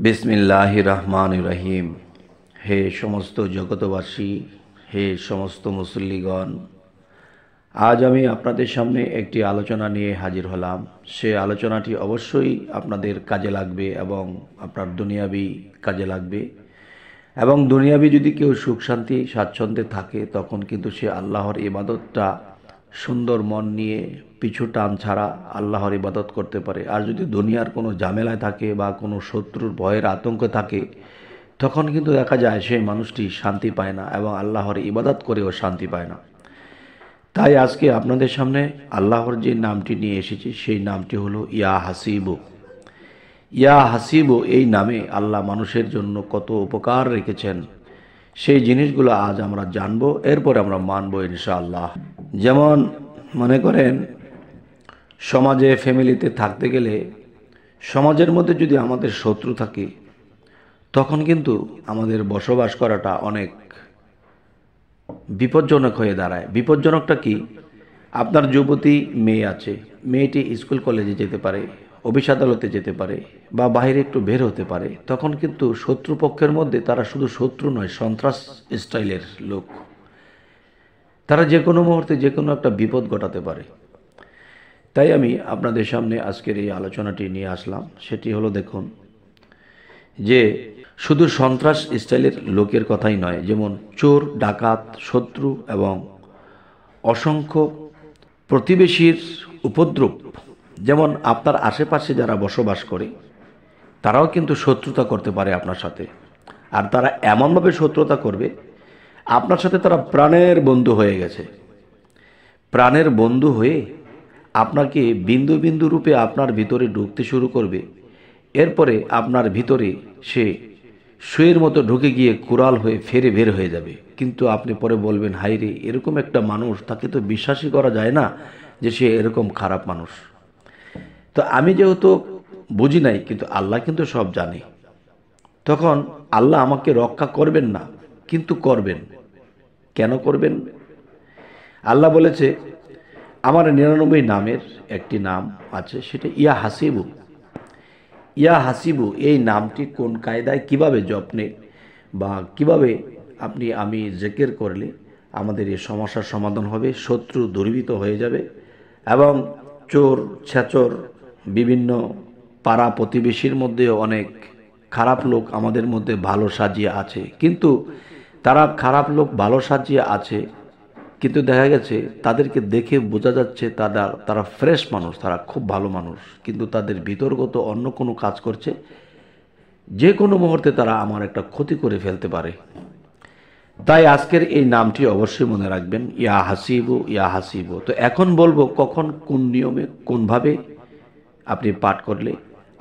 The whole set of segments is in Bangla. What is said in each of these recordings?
বিসমিল্লাহির রহমানির রহিম। হে সমস্ত জগতবাসী, হে সমস্ত মুসল্লিগণ, আজ আমি আপনাদের সামনে একটি আলোচনা নিয়ে হাজির হলাম। সে আলোচনাটি অবশ্যই আপনাদের কাজে লাগবে এবং আপনার দুনিয়াবি কাজে লাগবে। এবং দুনিয়াবি যদি কেউ সুখ শান্তি স্বাচ্ছন্দ্যে থাকে, তখন কিন্তু সে আল্লাহর ইবাদতটা সুন্দর মন নিয়ে পিছু টান ছাড়া আল্লাহর ইবাদত করতে পারে। আর যদি দুনিয়ার কোনো ঝামেলায় থাকে বা কোনো শত্রুর ভয়ের আতঙ্কে থাকে, তখন কিন্তু দেখা যায় সেই মানুষটি শান্তি পায় না এবং আল্লাহর ইবাদত করেও শান্তি পায় না। তাই আজকে আপনাদের সামনে আল্লাহর যে নামটি নিয়ে এসেছি, সেই নামটি হলো ইয়া হাসিবু। ইয়া হাসিবু এই নামে আল্লাহ মানুষের জন্য কত উপকার রেখেছেন, সেই জিনিসগুলো আজ আমরা জানবো, এরপরে আমরা মানবো ইনশাআল্লাহ। যেমন মনে করেন, সমাজে ফ্যামিলিতে থাকতে গেলে সমাজের মধ্যে যদি আমাদের শত্রু থাকে, তখন কিন্তু আমাদের বসবাস করাটা অনেক বিপজ্জনক হয়ে দাঁড়ায়। বিপজ্জনকটা কি? আপনার যুবতী মেয়ে আছে, মেয়েটি স্কুল কলেজে যেতে পারে, অফিস আদালতে যেতে পারে বা বাইরে একটু বের হতে পারে, তখন কিন্তু শত্রুপক্ষের মধ্যে তারা শুধু শত্রু নয়, সন্ত্রাস স্টাইলের লোক। তারা যে কোনো মুহূর্তে যে কোনো একটা বিপদ ঘটাতে পারে। তাই আমি আপনাদের সামনে আজকের এই আলোচনাটি নিয়ে আসলাম। সেটি হলো, দেখুন, যে শুধু সন্ত্রাস স্টাইলের লোকের কথাই নয়, যেমন চোর, ডাকাত, শত্রু এবং অসংখ্য প্রতিবেশীর উপদ্রব। যেমন আপনার আশেপাশে যারা বসবাস করে, তারাও কিন্তু শত্রুতা করতে পারে আপনার সাথে। আর তারা এমনভাবে শত্রুতা করবে, আপনার সাথে তারা প্রাণের বন্ধু হয়ে গেছে। প্রাণের বন্ধু হয়ে আপনাকে বিন্দু বিন্দু রূপে আপনার ভিতরে ঢুকতে শুরু করবে। এরপরে আপনার ভিতরে সে সুয়ের মতো ঢুকে গিয়ে কুড়াল হয়ে ফেরে বের হয়ে যাবে। কিন্তু আপনি পরে বলবেন, হাইরে, এরকম একটা মানুষ, তাকে তো বিশ্বাসই করা যায় না যে সে এরকম খারাপ মানুষ। তো আমি যেহেতু বুঝি নাই, কিন্তু আল্লাহ কিন্তু সব জানে। তখন আল্লাহ আমাকে রক্ষা করবেন না, কিন্তু করবেন। কেন করবেন? আল্লাহ বলেছে, আমার 99 নামের একটি নাম আছে, সেটা ইয়া হাসিবু। ইয়া হাসিবু এই নামটি কোন কায়দায় কিভাবে জপনে বা কিভাবে আমি জিকির করলে আমাদের এই সমস্যার সমাধান হবে, শত্রু দূরীভূত হয়ে যাবে এবং চোর ছেচর বিভিন্ন পাড়া প্রতিবেশীর মধ্যেও অনেক খারাপ লোক আমাদের মধ্যে ভালো সাজিয়ে আছে। কিন্তু তারা খারাপ লোক ভালো সাজিয়ে আছে, কিন্তু দেখা গেছে তাদেরকে দেখে বোঝা যাচ্ছে তারা ফ্রেশ মানুষ, তারা খুব ভালো মানুষ, কিন্তু তাদের ভিতরগত অন্য কোনো কাজ করছে। যে কোনো মুহূর্তে তারা আমার একটা ক্ষতি করে ফেলতে পারে। তাই আজকের এই নামটি অবশ্যই মনে রাখবেন, ইয়া হাসিবু, ইয়া হাসিবু। তো এখন বলবো কখন, কোন নিয়মে, কোনভাবে আপনি পাঠ করলে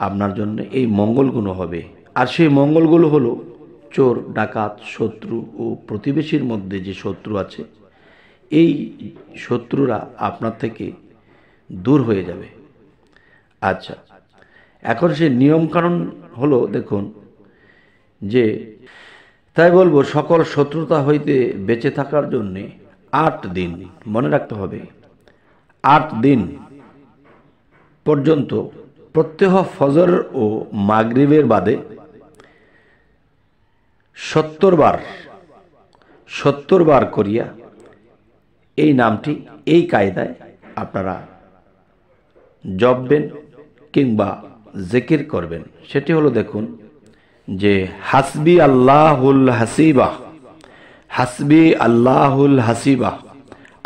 আপনার জন্য এই মঙ্গলগুলো হবে। আর সেই মঙ্গলগুলো হলো, চোর, ডাকাত, শত্রু ও প্রতিবেশীর মধ্যে যে শত্রু আছে, এই শত্রুরা আপনার থেকে দূর হয়ে যাবে। আচ্ছা, এখন সেই নিয়মকানুন হলো, দেখুন, যে তাই বলবো, সকল শত্রুতা হইতে বেঁচে থাকার জন্যে 8 দিন মনে রাখতে হবে। 8 দিন পর্যন্ত প্রত্যহ ফজর ও মাগরিবের বাদে 70 বার করিয়া এই নামটি এই কায়দায় আপনারা জপবেন কিংবা জিকির করবেন। সেটি হলো, দেখুন, যে হাসবি আল্লাহুল হাসিবা, হাসবি আল্লাহুল হাসিবা।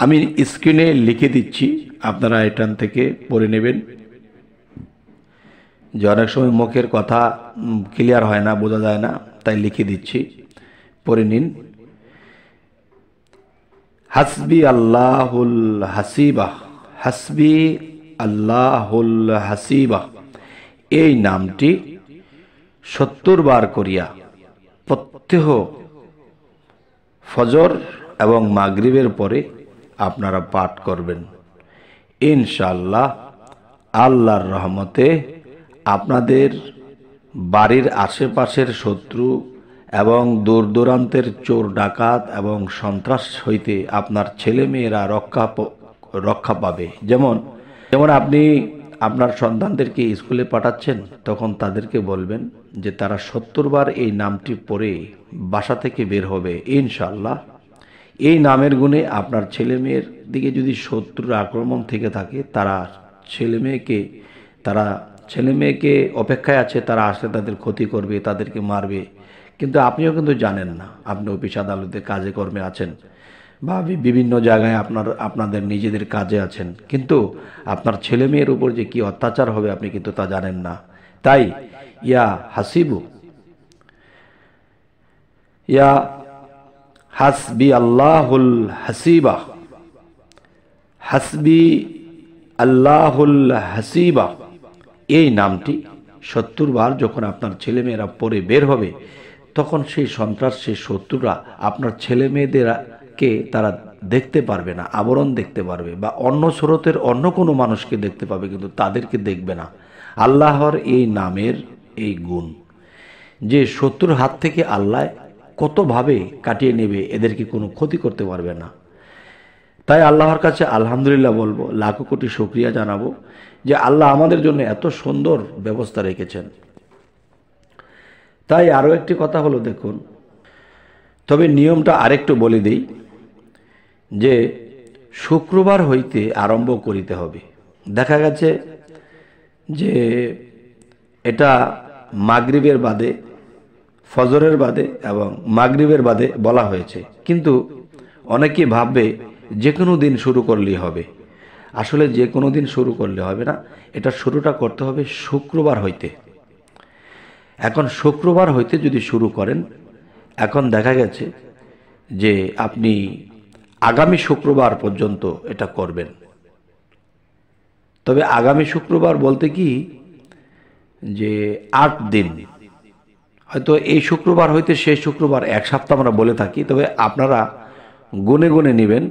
আমি স্ক্রিনে লিখে দিচ্ছি, আপনারা এখান থেকে পড়ে নেবেন। যে অনেক সময় মুখের কথা ক্লিয়ার হয় না, বোঝা যায় না, তাই লিখে দিচ্ছি, পড়ে নিন। হাসবি আল্লাহুল হাসিবা, হাসবি আল্লাহুল হাসিবা এই নামটি 70 বার করিয়া প্রত্যহ ফজর এবং মাগরিবের পরে আপনারা পাঠ করবেন। ইনশাআল্লাহ আল্লাহর রহমতে আপনাদের বাড়ির আশেপাশের শত্রু এবং দূর দূরান্তের চোর, ডাকাত এবং সন্ত্রাস হইতে আপনার ছেলে মেয়েরা রক্ষা পাবে। যেমন আপনি আপনার সন্তানদেরকে স্কুলে পাঠাচ্ছেন, তখন তাদেরকে বলবেন, যে তারা 70 বার এই নামটি পড়ে বাসা থেকে বের হবে ইনশাআল্লাহ। এই নামের গুণে আপনার ছেলে মেয়ের দিকে যদি শত্রুর আক্রমণ থেকে থাকে, তারা ছেলে মেয়েকে অপেক্ষায় আছে, তারা আসলে তাদের ক্ষতি করবে, তাদেরকে মারবে। কিন্তু আপনিও কিন্তু জানেন না, আপনি অফিস আদালতে কাজে কর্মে আছেন বা বিভিন্ন জায়গায় আপনাদের নিজেদের কাজে আছেন, কিন্তু আপনার ছেলে মেয়ের উপর যে কি অত্যাচার হবে আপনি কিন্তু তা জানেন না। তাই ইয়া হাসিবু, ইয়া হাসবি আল্লাহুল হাসিবা, হাসবি আল্লাহুল হাসিবা, এই নামটি 70 বার যখন আপনার ছেলেমেয়েরা পড়ে বের হবে, তখন সেই সন্ত্রাস, সেই শত্রুরা আপনার ছেলে মেয়েদেরকে তারা দেখতে পারবে না, আবরণ দেখতে পারবে, বা অন্য স্রোতের অন্য কোনো মানুষকে দেখতে পাবে, কিন্তু তাদেরকে দেখবে না। আল্লাহর এই নামের এই গুণ যে শত্রুর হাত থেকে আল্লাহ কতভাবে কাটিয়ে নেবে, এদেরকে কোনো ক্ষতি করতে পারবে না। তাই আল্লাহর কাছে আলহামদুলিল্লাহ বলবো, লাখো কোটি শুকরিয়া জানাবো যে আল্লাহ আমাদের জন্য এত সুন্দর ব্যবস্থা রেখেছেন। তাই আরও একটি কথা হলো, দেখুন, তবে নিয়মটা আরেকটু বলে দিই যে শুক্রবার হইতে আরম্ভ করিতে হবে। দেখা গেছে যে এটা মাগরিবের বাদে, ফজরের বাদে এবং মাগরিবের বাদে বলা হয়েছে, কিন্তু অনেকে ভাববে যে কোনো দিন শুরু করলেই হবে। আসলে যে কোনো দিন শুরু করলে হবে না, এটা শুরুটা করতে হবে শুক্রবার হইতে। এখন শুক্রবার হইতে যদি শুরু করেন, এখন দেখা গেছে যে আপনি আগামী শুক্রবার পর্যন্ত এটা করবেন। তবে আগামী শুক্রবার বলতে কি যে 8 দিন, হয়তো এই শুক্রবার হইতে সেই শুক্রবার, এক সপ্তাহ আমরা বলে থাকি, তবে আপনারা গুনে গুনে নেবেন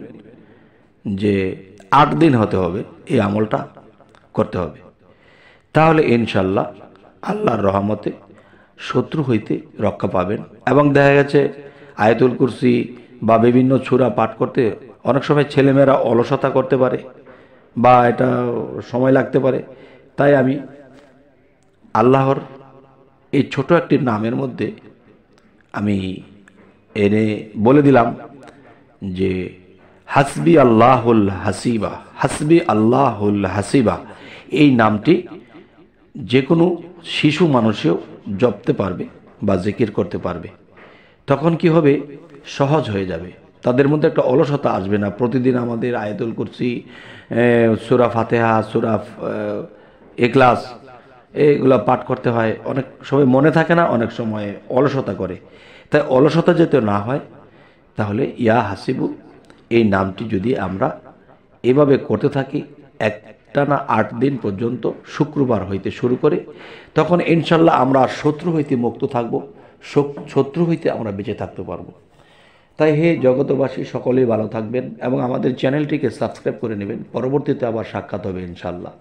যে 8 দিন হতে হবে, এই আমলটা করতে হবে। তাহলে ইনশাল্লাহ আল্লাহর রহমতে শত্রু হইতে রক্ষা পাবেন। এবং দেখা গেছে আয়াতুল কুরসি বা বিভিন্ন সূরা পাঠ করতে অনেক সময় ছেলেমেয়েরা অলসতা করতে পারে বা এটা সময় লাগতে পারে। তাই আমি আল্লাহর এই ছোট একটি নামের মধ্যে আমি এনে বলে দিলাম যে হাসবি আল্লাহুল হাসিবা, হাসবি আল্লাহুল হাসিবা, এই নামটি যে কোনো শিশু মানুষেও জপতে পারবে বা জিকির করতে পারবে। তখন কি হবে, সহজ হয়ে যাবে, তাদের মধ্যে একটা অলসতা আসবে না। প্রতিদিন আমাদের আয়াতুল কুরসি, সূরা ফাতিহা, সূরা ইখলাস, এগুলো পাঠ করতে হয়, অনেক সময় মনে থাকে না, অনেক সময় অলসতা করে। তাই অলসতা যাতে না হয়, তাহলে ইয়া হাসিবু এই নামটি যদি আমরা এভাবে করতে থাকি একটানা 8 দিন পর্যন্ত, শুক্রবার হইতে শুরু করে, তখন ইনশাল্লাহ আমরা শত্রু হইতে মুক্ত থাকব, শত্রু হইতে আমরা বেঁচে থাকতে পারবো। তাই হে জগতবাসী, সকলেই ভালো থাকবেন এবং আমাদের চ্যানেলটিকে সাবস্ক্রাইব করে নেবেন। পরবর্তীতে আবার সাক্ষাৎ হবে ইনশাল্লাহ।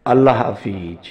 আল্লাহ হাফিজ।